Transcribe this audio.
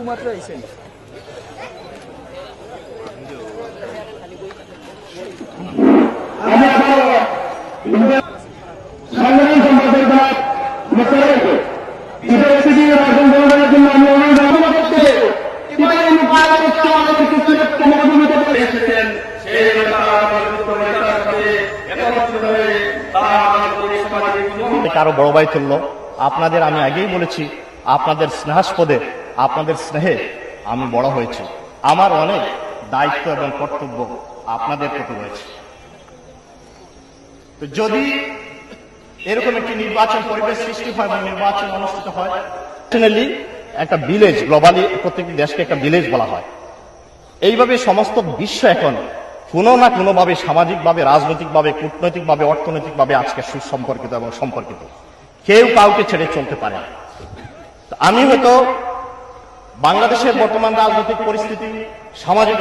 মাত্র আইছেন। আরো বড় ভাই তুল্য আপনাদের আমি আগেই বলেছি, আপনাদের স্নেহাস্পদে আপনাদের স্নেহে আমি বড় হয়েছি। আমার অনেক দায়িত্ব এবং কর্তব্য আপনাদের প্রতি রয়েছে। তো যদি এরকম একটি নির্বাচন পরিবেশ সৃষ্টি হয় এবং নির্বাচন অনুষ্ঠিত হয়, একটা ভিলেজ, গ্লোবালি প্রত্যেকটি দেশকে একটা ভিলেজ বলা হয়। এইভাবে সমস্ত বিশ্ব এখন কোনো না কোনোভাবে সামাজিকভাবে, রাজনৈতিকভাবে, কূটনৈতিকভাবে, অর্থনৈতিকভাবে আজকে সুসম্পর্কিত এবং সম্পর্কিত। কেউ কাউকে ছেড়ে চলতে পারে না। আমি হয়তো বাংলাদেশের বর্তমান রাজনৈতিক পরিস্থিতি, সামাজিক